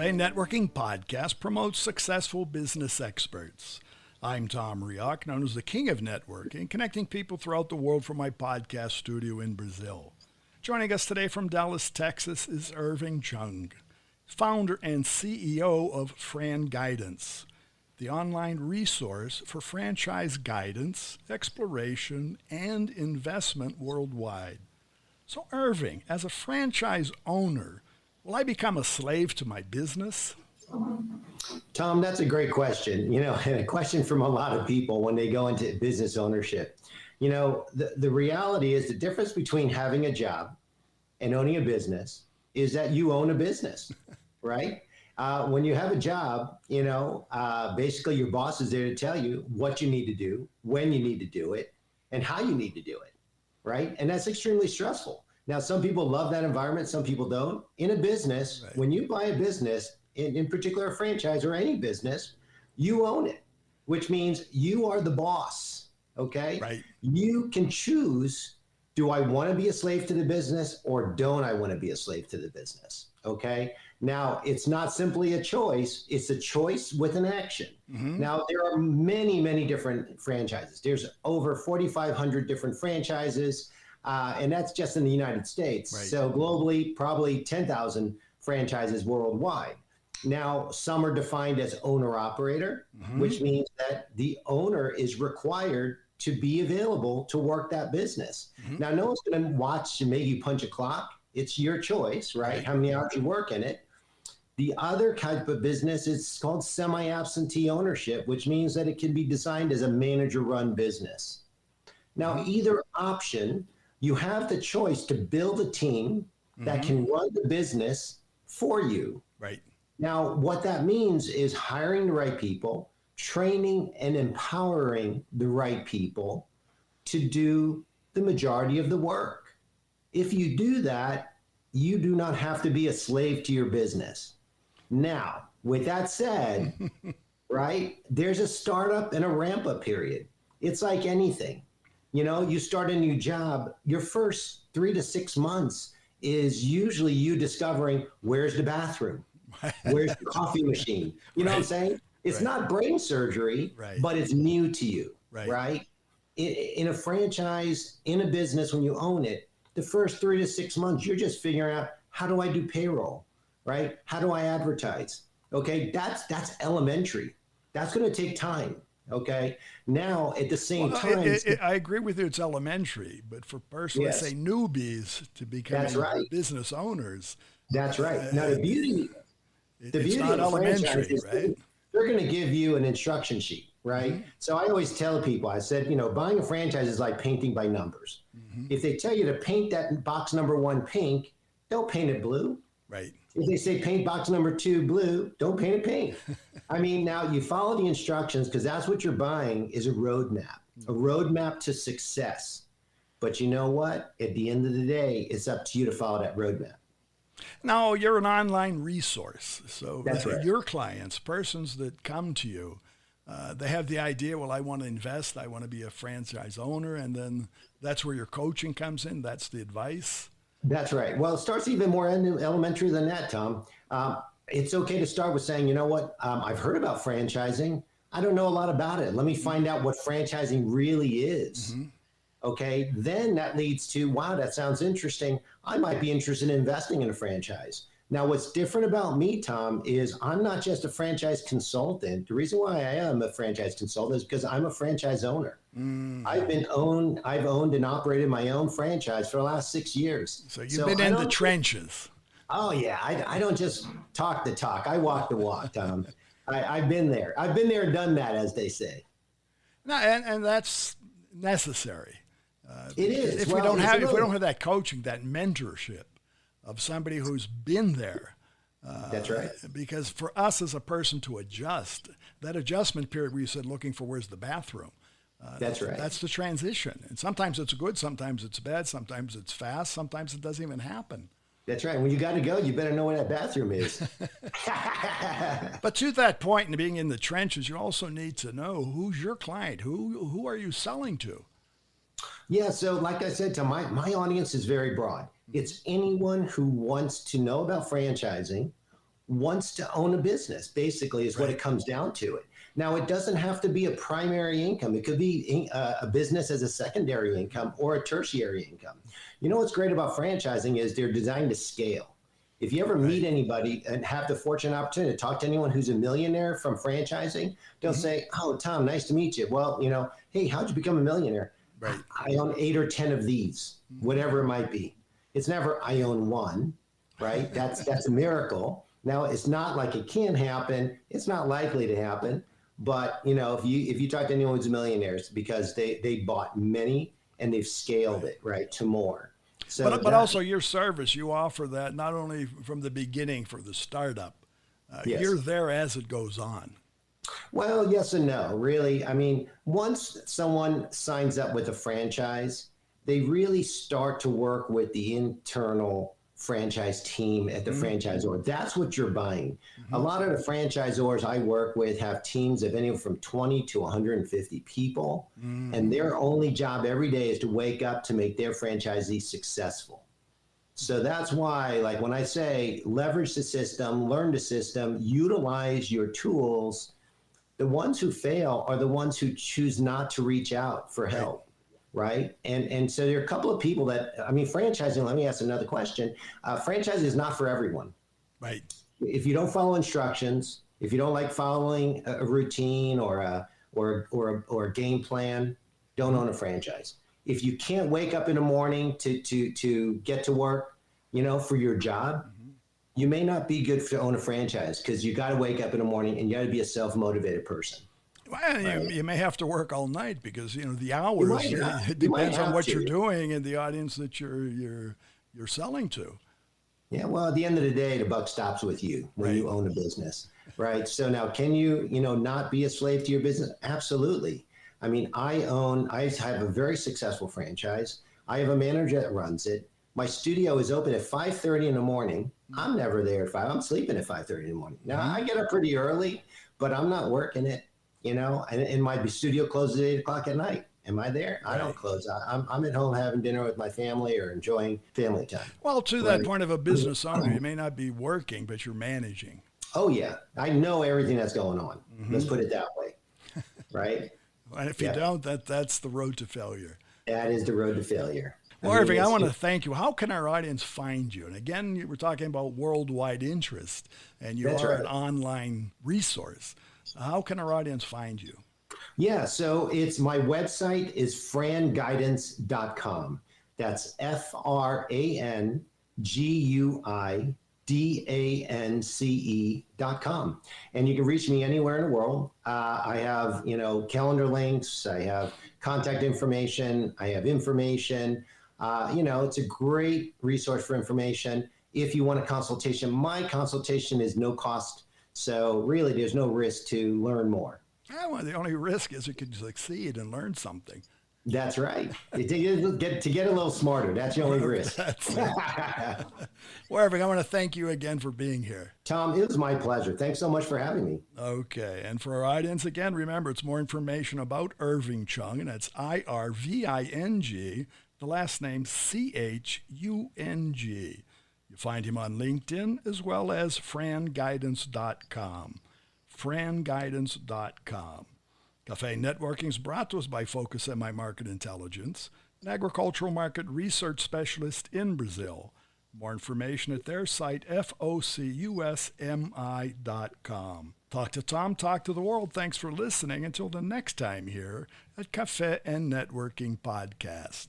Café and Networking Podcast promotes successful business experts. I'm Tom Reaoch, known as the King of Networking, connecting people throughout the world from my podcast studio in Brazil. Joining us today from Dallas, Texas is Irving Chung, founder and CEO of FranGuidance, the online resource for franchise guidance, exploration, and investment worldwide. So Irving, as a franchise owner, will I become a slave to my business? Tom, that's a great question. And a question from a lot of people when they go into business ownership. The reality is the difference between having a job and owning a business is that you own a business, right? When you have a job, basically your boss is there to tell you what you need to do, when you need to do it, and how you need to do it, right? And that's extremely stressful. Now, some people love that environment, some people don't. In a business, right. When you buy a business, in particular a franchise or any business, you own it, which means you are the boss, okay? Right. You can choose, do I want to be a slave to the business or don't I want to be a slave to the business, okay? Now, it's not simply a choice, it's a choice with an action. Mm-hmm. Now, there are many, many different franchises. There's over 4,500 different franchises. And that's just in the United States. Right. So globally, probably 10,000 franchises worldwide. Now, some are defined as owner-operator, mm-hmm. which means that the owner is required to be available to work that business. Mm-hmm. Now, no one's going to watch and make you punch a clock. It's your choice, right? How many hours you work in it. The other type of business is called semi-absentee ownership, which means that it can be designed as a manager-run business. Now, either option, you have the choice to build a team that can run the business for you. Right. Now, what that means is hiring the right people, training and empowering the right people to do the majority of the work. If you do that, you do not have to be a slave to your business. Now, with that said, right, there's a startup and a ramp-up period. It's like anything. You start a new job, your first 3 to 6 months is usually you discovering where's the bathroom, where's the coffee machine. You know what I'm saying? It's not brain surgery, but it's new to you, right? In a franchise, in a business, when you own it, the first 3 to 6 months, you're just figuring out, how do I do payroll, right? How do I advertise? Okay, that's elementary. That's going to take time. Okay. Now, at the same time, I agree with you. It's elementary, but for personally, say newbies to becoming business owners. That's right. Now, the beauty it's not of elementary, is right? They're going to give you an instruction sheet, right? Mm-hmm. So I always tell people, I said, buying a franchise is like painting by numbers. Mm-hmm. If they tell you to paint that box number 1 pink, don't paint it blue. Right. If they say paint box number 2 blue, don't paint it pink. I mean, now you follow the instructions because that's what you're buying is a roadmap to success. But you know what? At the end of the day, it's up to you to follow that roadmap. Now, you're an online resource. So right. Your clients, persons that come to you, they have the idea, well, I want to invest, I want to be a franchise owner, and then that's where your coaching comes in. That's the advice. That's right. Well, it starts even more elementary than that, Tom. It's okay to start with saying, you know what, I've heard about franchising. I don't know a lot about it. Let me find out what franchising really is. Mm-hmm. Okay. Then that leads to, wow, that sounds interesting. I might be interested in investing in a franchise. Now, what's different about me, Tom, is I'm not just a franchise consultant. The reason why I am a franchise consultant is because I'm a franchise owner. I've owned and operated my own franchise for the last 6 years. So you've been in the trenches. Oh, yeah. I don't just talk the talk. I walk the walk, Tom. I've been there. I've been there and done that, as they say. No, and that's necessary. It is. If we don't have that coaching, that mentorship of somebody who's been there. That's right. Because for us as a person to adjust, that adjustment period where you said looking for where's the bathroom. That's right. That's the transition. And sometimes it's good, sometimes it's bad, sometimes it's fast, sometimes it doesn't even happen. That's right. When you got to go, you better know where that bathroom is. But to that point, and being in the trenches, you also need to know who's your client. Who are you selling to? Yeah. So like I said, Tom, my audience is very broad. It's anyone who wants to know about franchising wants to own a business, basically, is what it comes down to it. Now, it doesn't have to be a primary income. It could be a business as a secondary income or a tertiary income. You know what's great about franchising is they're designed to scale. If you ever meet anybody and have the fortunate opportunity to talk to anyone who's a millionaire from franchising, they'll say, "Oh, Tom, nice to meet you. Well, hey, how'd you become a millionaire?" Right. I own 8 or 10 of these, whatever it might be. It's never I own one, right? That's a miracle. Now, it's not like it can't happen. It's not likely to happen. But if you talk to anyone who's a millionaire, it's because they bought many and they've scaled it to more. So but also your service, you offer that not only from the beginning for the startup, yes. You're there as it goes on. Well, yes and no, really. I mean, once someone signs up with a franchise, they really start to work with the internal franchise team at the franchisor. That's what you're buying. A lot of the franchisors I work with have teams of anywhere from 20 to 150 people, and their only job every day is to wake up to make their franchisee successful. So that's why, like when I say leverage the system, learn the system, utilize your tools, the ones who fail are the ones who choose not to reach out for help. Right. And so there are a couple of people franchising, let me ask another question. Franchising is not for everyone. Right. If you don't follow instructions, if you don't like following a routine or a game plan, don't own a franchise. If you can't wake up in the morning to get to work, for your job, you may not be good to own a franchise because you got to wake up in the morning and you got to be a self-motivated person. Well, you may have to work all night because the hours it depends on what you're doing and the audience that you're selling to. Yeah, well, at the end of the day, the buck stops with you when you own a business, right? So now, can you not be a slave to your business? Absolutely. I mean, I have a very successful franchise. I have a manager that runs it. My studio is open at 5:30 in the morning. I'm never there at 5. I'm sleeping at 5:30 in the morning. Now, I get up pretty early, but I'm not working it. And my studio closes at 8 o'clock at night. Am I there? I don't close. I'm at home having dinner with my family or enjoying family time. Well, to that point of a business owner, you may not be working, but you're managing. Oh, yeah. I know everything that's going on. Let's put it that way. Right? And if you don't, that's the road to failure. That is the road to failure. Well, Irving, I want to thank you. How can our audience find you? And again, we're talking about worldwide interest, and you are an online resource. How can our audience find you? Yeah, so my website is FranGuidance.com. That's FranGuidance.com. And you can reach me anywhere in the world. I have, calendar links. I have contact information. I have information. It's a great resource for information. If you want a consultation, my consultation is no cost. So really, there's no risk to learn more. Well, the only risk is you could succeed and learn something. That's right. To get a little smarter. That's the only risk. Well, Irving, I want to thank you again for being here. Tom, it was my pleasure. Thanks so much for having me. Okay. And for our audience, again, remember, it's more information about Irving Chung, and that's IRVING, the last name CHUNG. You find him on LinkedIn as well as FranGuidance.com. FranGuidance.com. Café and Networking is brought to us by Focus MI Market Intelligence, an agricultural market research specialist in Brazil. More information at their site, FOCUSMI.com. Talk to Tom, talk to the world. Thanks for listening. Until the next time here at Café and Networking Podcast.